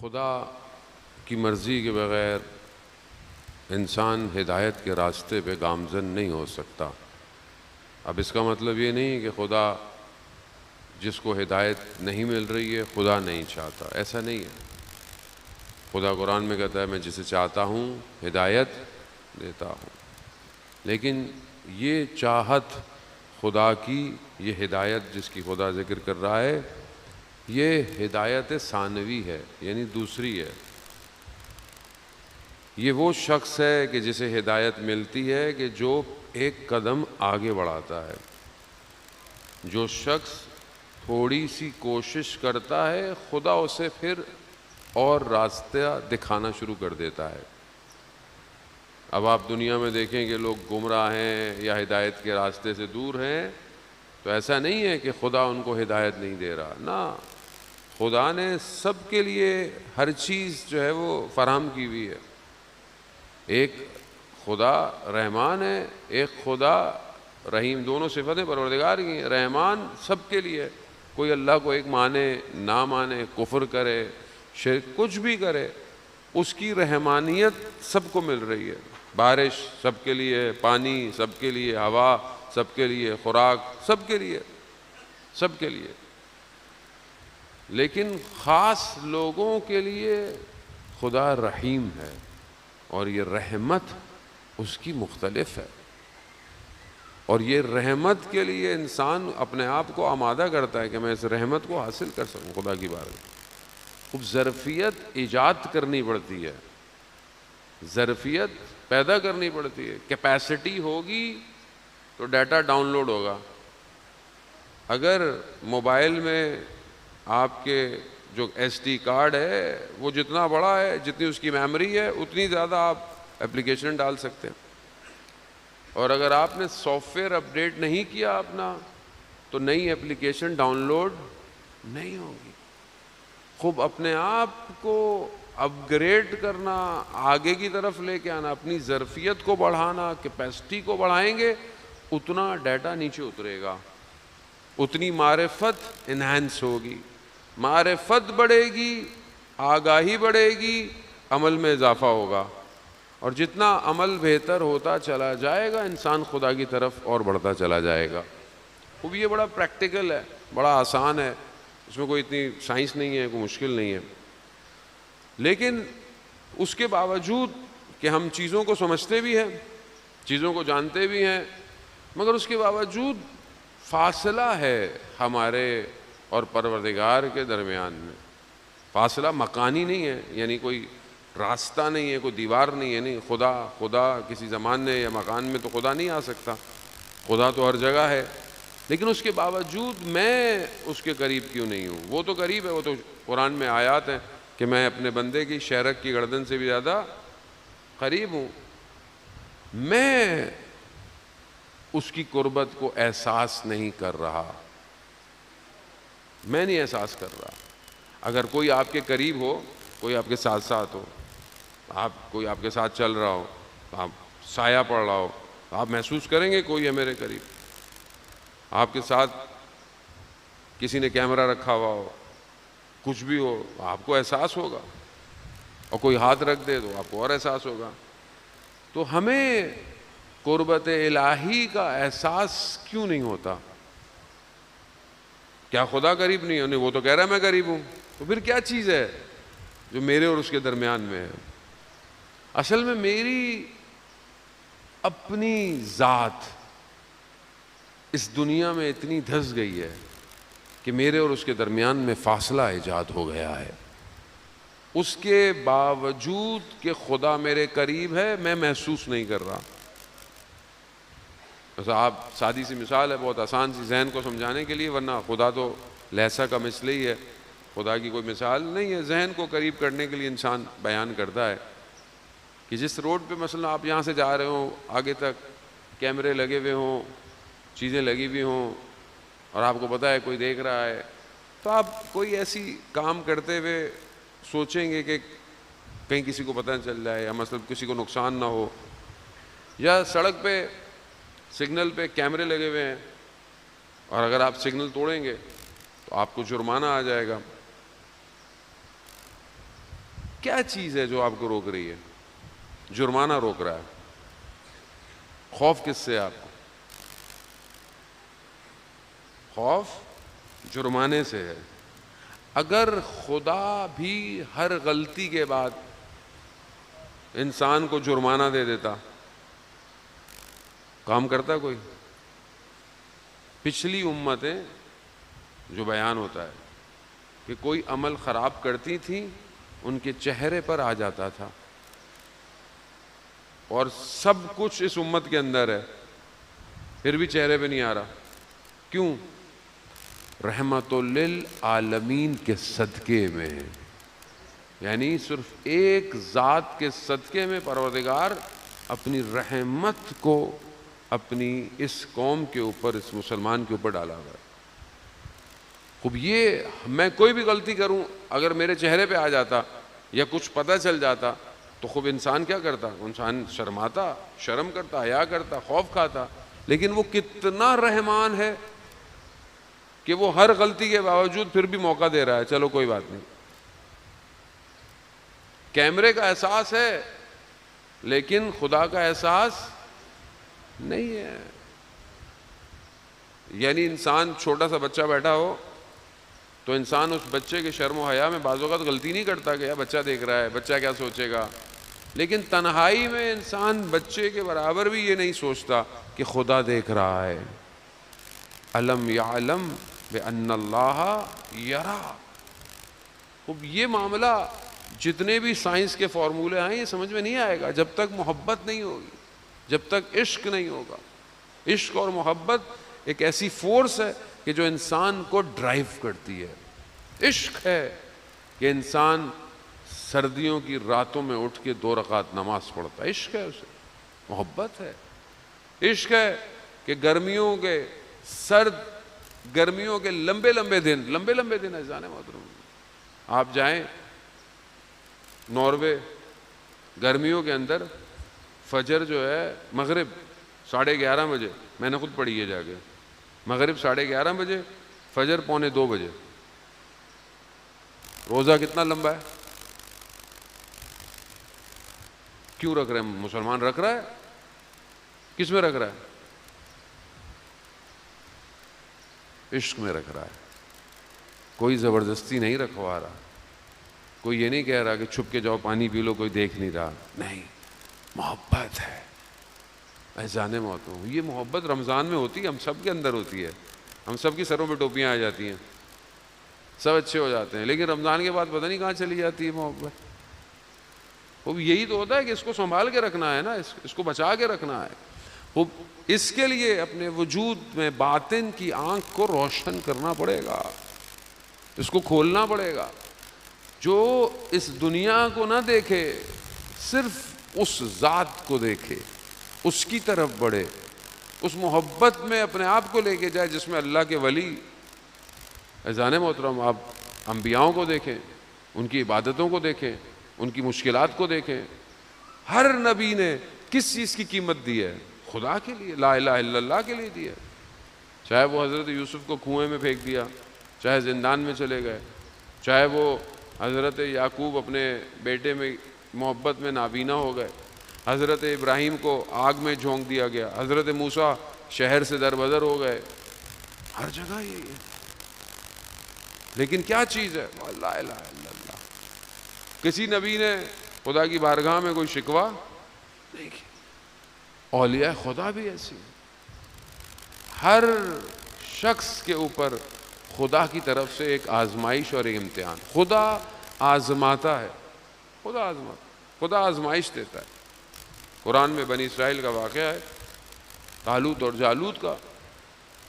خدا کی مرضی کے بغیر انسان ہدایت کے راستے پہ گامزن نہیں ہو سکتا۔ اب اس کا مطلب یہ نہیں کہ خدا جس کو ہدایت نہیں مل رہی ہے خدا نہیں چاہتا، ایسا نہیں ہے۔ خدا قرآن میں کہتا ہے میں جسے چاہتا ہوں ہدایت دیتا ہوں، لیکن یہ چاہت خدا کی، یہ ہدایت جس کی خدا ذکر کر رہا ہے، یہ ہدایت ثانوی ہے، یعنی دوسری ہے۔ یہ وہ شخص ہے کہ جسے ہدایت ملتی ہے کہ جو ایک قدم آگے بڑھاتا ہے، جو شخص تھوڑی سی کوشش کرتا ہے خدا اسے پھر اور راستہ دکھانا شروع کر دیتا ہے۔ اب آپ دنیا میں دیکھیں کہ لوگ گمراہ ہیں یا ہدایت کے راستے سے دور ہیں، تو ایسا نہیں ہے کہ خدا ان کو ہدایت نہیں دے رہا، نہ، خدا نے سب کے لیے ہر چیز جو ہے وہ فراہم کی ہوئی ہے۔ ایک خدا رحمان ہے، ایک خدا رحیم، دونوں صفتیں پروردگار کی ہیں۔ رحمان سب کے لیے، کوئی اللہ کو ایک مانے نہ مانے، کفر کرے، شرک، کچھ بھی کرے، اس کی رحمانیت سب کو مل رہی ہے۔ بارش سب کے لیے، پانی سب کے لیے، ہوا سب کے لیے، خوراک سب کے لیے، سب کے لیے۔ لیکن خاص لوگوں کے لیے خدا رحیم ہے، اور یہ رحمت اس کی مختلف ہے، اور یہ رحمت کے لیے انسان اپنے آپ کو آمادہ کرتا ہے کہ میں اس رحمت کو حاصل کر سکوں خدا کی بارگاہ میں۔ خوب ظرفیت ایجاد کرنی پڑتی ہے، ظرفیت پیدا کرنی پڑتی ہے۔ کیپیسٹی ہوگی تو ڈیٹا ڈاؤن لوڈ ہوگا۔ اگر موبائل میں آپ کے جو ایس ڈی کارڈ ہے وہ جتنا بڑا ہے، جتنی اس کی میموری ہے، اتنی زیادہ آپ اپلیکیشن ڈال سکتے ہیں، اور اگر آپ نے سافٹ ویئر اپڈیٹ نہیں کیا اپنا تو نئی اپلیکیشن ڈاؤن لوڈ نہیں ہوگی۔ خوب اپنے آپ کو اپ گریڈ کرنا، آگے کی طرف لے کے آنا، اپنی ظرفیت کو بڑھانا، کیپیسٹی کو بڑھائیں گے اتنا ڈیٹا نیچے اترے گا، اتنی معرفت انہینس ہوگی، معرفت بڑھے گی، آگاہی بڑھے گی، عمل میں اضافہ ہوگا، اور جتنا عمل بہتر ہوتا چلا جائے گا انسان خدا کی طرف اور بڑھتا چلا جائے گا۔ خوب یہ بڑا پریکٹیکل ہے، بڑا آسان ہے، اس میں کوئی اتنی سائنس نہیں ہے، کوئی مشکل نہیں ہے۔ لیکن اس کے باوجود کہ ہم چیزوں کو سمجھتے بھی ہیں، چیزوں کو جانتے بھی ہیں، مگر اس کے باوجود فاصلہ ہے ہمارے اور پروردگار کے درمیان میں۔ فاصلہ مکانی نہیں ہے، یعنی کوئی راستہ نہیں ہے، کوئی دیوار نہیں ہے، نہیں، خدا کسی زمانے یا مکان میں تو خدا نہیں آ سکتا، خدا تو ہر جگہ ہے، لیکن اس کے باوجود میں اس کے قریب کیوں نہیں ہوں؟ وہ تو قریب ہے، وہ تو قرآن میں آیات ہیں کہ میں اپنے بندے کی شہرک کی گردن سے بھی زیادہ قریب ہوں۔ میں اس کی قربت کو احساس نہیں کر رہا، میں نہیں احساس کر رہا۔ اگر کوئی آپ کے قریب ہو، کوئی آپ کے ساتھ ساتھ ہو، کوئی آپ کے ساتھ چل رہا ہو، آپ سایہ پڑ رہا ہو، آپ محسوس کریں گے کوئی ہے میرے قریب۔ آپ کے ساتھ کسی نے کیمرہ رکھا ہوا ہو، کچھ بھی ہو، آپ کو احساس ہوگا، اور کوئی ہاتھ رکھ دے تو آپ کو اور احساس ہوگا۔ تو ہمیں قربت الہی کا احساس کیوں نہیں ہوتا؟ کیا خدا قریب نہیں ہے؟ وہ تو کہہ رہا ہے میں قریب ہوں، تو پھر کیا چیز ہے جو میرے اور اس کے درمیان میں ہے؟ اصل میں میری اپنی ذات اس دنیا میں اتنی دھس گئی ہے کہ میرے اور اس کے درمیان میں فاصلہ ایجاد ہو گیا ہے۔ اس کے باوجود کہ خدا میرے قریب ہے میں محسوس نہیں کر رہا۔ آپ سادی سی مثال ہے، بہت آسان سی ذہن کو سمجھانے کے لیے، ورنہ خدا تو لیسا کا مثل ہی ہے، خدا کی کوئی مثال نہیں ہے۔ ذہن کو قریب کرنے کے لیے انسان بیان کرتا ہے کہ جس روڈ پہ مثلا آپ یہاں سے جا رہے ہوں، آگے تک کیمرے لگے ہوئے ہوں، چیزیں لگی ہوئی ہوں، اور آپ کو پتہ ہے کوئی دیکھ رہا ہے، تو آپ کوئی ایسی کام کرتے ہوئے سوچیں گے کہ کہیں کسی کو پتہ نہ چل جائے، یا مثلا کسی کو نقصان نہ ہو۔ یا سڑک پہ سگنل پہ کیمرے لگے ہوئے ہیں، اور اگر آپ سگنل توڑیں گے تو آپ کو جرمانہ آ جائے گا۔ کیا چیز ہے جو آپ کو روک رہی ہے؟ جرمانہ روک رہا ہے. خوف کس سے؟ آپ کو خوف جرمانے سے ہے. اگر خدا بھی ہر غلطی کے بعد انسان کو جرمانہ دے دیتا، کام کرتا کوئی؟ پچھلی امتیں جو بیان ہوتا ہے کہ کوئی عمل خراب کرتی تھیں، ان کے چہرے پر آ جاتا تھا، اور سب کچھ اس امت کے اندر ہے پھر بھی چہرے پہ نہیں آ رہا. کیوں؟ رحمت للعالمین کے صدقے میں. یعنی صرف ایک ذات کے صدقے میں پروردگار اپنی رحمت کو اپنی اس قوم کے اوپر، اس مسلمان کے اوپر ڈالا ہوا ہے. خوب یہ میں کوئی بھی غلطی کروں اگر میرے چہرے پہ آ جاتا یا کچھ پتہ چل جاتا تو خوب انسان کیا کرتا؟ انسان شرماتا، شرم کرتا، حیا کرتا، خوف کھاتا. لیکن وہ کتنا رحمان ہے کہ وہ ہر غلطی کے باوجود پھر بھی موقع دے رہا ہے. چلو کوئی بات نہیں. کیمرے کا احساس ہے لیکن خدا کا احساس نہیں ہے. یعنی انسان، چھوٹا سا بچہ بیٹھا ہو تو انسان اس بچے کے شرم و حیا میں بعض اوقات غلطی نہیں کرتا کہ یار بچہ دیکھ رہا ہے، بچہ کیا سوچے گا. لیکن تنہائی میں انسان بچے کے برابر بھی یہ نہیں سوچتا کہ خدا دیکھ رہا ہے. الم یعلم بان اللہ یرا. اب یہ معاملہ جتنے بھی سائنس کے فارمولے ہیں یہ سمجھ میں نہیں آئے گا جب تک محبت نہیں ہوگی، جب تک عشق نہیں ہوگا. عشق اور محبت ایک ایسی فورس ہے کہ جو انسان کو ڈرائیو کرتی ہے. عشق ہے کہ انسان سردیوں کی راتوں میں اٹھ کے 2 رکعت نماز پڑھتا ہے، عشق ہے اسے. محبت ہے. عشق ہے کہ گرمیوں کے لمبے لمبے دن ہے. جانے محترم آپ جائیں ناروے، گرمیوں کے اندر فجر جو ہے مغرب 11:30 بجے، میں نے خود پڑھی ہے جا کے، مغرب 11:30 بجے، فجر 1:45 بجے. روزہ کتنا لمبا ہے؟ کیوں رکھ رہے ہیں؟ مسلمان رکھ رہا ہے. کس میں رکھ رہا ہے؟ عشق میں رکھ رہا ہے. کوئی زبردستی نہیں رکھوا رہا. کوئی یہ نہیں کہہ رہا کہ چھپ کے جاؤ پانی پی لو، کوئی دیکھ نہیں رہا. نہیں، محبت ہے. احسان موت ہوں. یہ محبت رمضان میں ہوتی ہے، ہم سب کے اندر ہوتی ہے. ہم سب کی سروں پہ ٹوپیاں آ جاتی ہیں، سب اچھے ہو جاتے ہیں، لیکن رمضان کے بعد پتہ نہیں کہاں چلی جاتی ہے محبت. وہ یہی تو ہوتا ہے کہ اس کو سنبھال کے رکھنا ہے نا، اس کو بچا کے رکھنا ہے. وہ اس کے لیے اپنے وجود میں باطن کی آنکھ کو روشن کرنا پڑے گا، اس کو کھولنا پڑے گا. جو اس دنیا کو نہ دیکھے، صرف اس ذات کو دیکھے، اس کی طرف بڑھے، اس محبت میں اپنے آپ کو لے کے جائے جس میں اللہ کے ولی. اذان محترم، آپ انبیاؤں کو دیکھیں، ان کی عبادتوں کو دیکھیں، ان کی مشکلات کو دیکھیں. ہر نبی نے کس چیز کی قیمت دی ہے؟ خدا کے لیے، لا الہ الا اللہ کے لیے دی ہے. چاہے وہ حضرت یوسف کو کنویں میں پھینک دیا، چاہے زندان میں چلے گئے، چاہے وہ حضرت یعقوب اپنے بیٹے میں محبت میں نابینا ہو گئے، حضرت ابراہیم کو آگ میں جھونک دیا گیا، حضرت موسیٰ شہر سے دربدر ہو گئے. ہر جگہ یہی ہے. لیکن کیا چیز ہے؟ لا الہ الا اللہ. کسی نبی نے خدا کی بارگاہ میں کوئی شکوہ نہیں کیا. اولیاء خدا بھی ایسی ہیں. ہر شخص کے اوپر خدا کی طرف سے ایک آزمائش اور ایک امتحان. خدا آزماتا ہے، خدا آزمائش دیتا ہے. قرآن میں بنی اسرائیل کا واقعہ ہے، طالوت اور جالوت کا،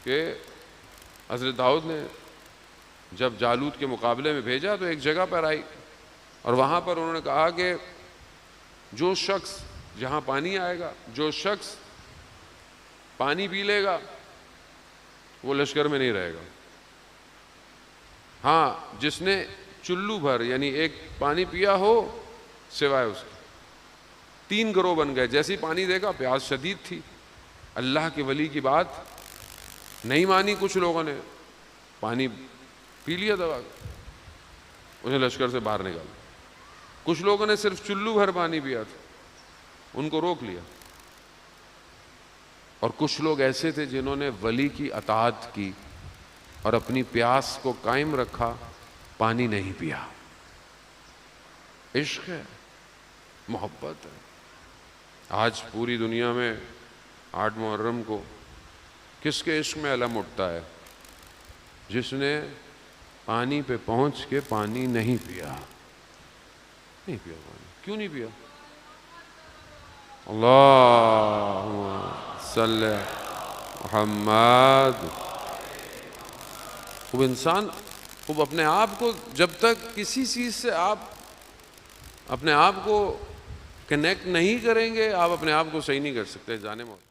کہ حضرت داؤد نے جب جالوت کے مقابلے میں بھیجا تو ایک جگہ پر آئی، اور وہاں پر انہوں نے کہا کہ جو شخص، جہاں پانی آئے گا، جو شخص پانی پی لے گا وہ لشکر میں نہیں رہے گا. ہاں، جس نے چلو بھر یعنی ایک پانی پیا ہو سوائے اس کے. 3 گروہ بن گئے. جیسی پانی دے گا، پیاس شدید تھی، اللہ کے ولی کی بات نہیں مانی کچھ لوگوں نے، پانی پی لیا دبا کے، انہیں لشکر سے باہر نکالا. کچھ لوگوں نے صرف چلو بھر پانی پیا تھا، ان کو روک لیا، اور کچھ لوگ ایسے تھے جنہوں نے ولی کی اطاعت کی اور اپنی پیاس کو قائم رکھا، پانی نہیں پیا۔ عشق ہے، محبت ہے۔ آج پوری دنیا میں 8 محرم کو کس کے عشق میں علم اٹھتا ہے؟ جس نے پانی پہ پہنچ کے پانی نہیں پیا، نہیں پیا پانی۔ کیوں نہیں پیا؟ اللہم صلی محمد۔ خوب انسان خوب اپنے آپ کو، جب تک کسی چیز سے آپ اپنے آپ کو کنیکٹ نہیں کریں گے، آپ اپنے آپ کو صحیح نہیں کر سکتے۔ جانے محترم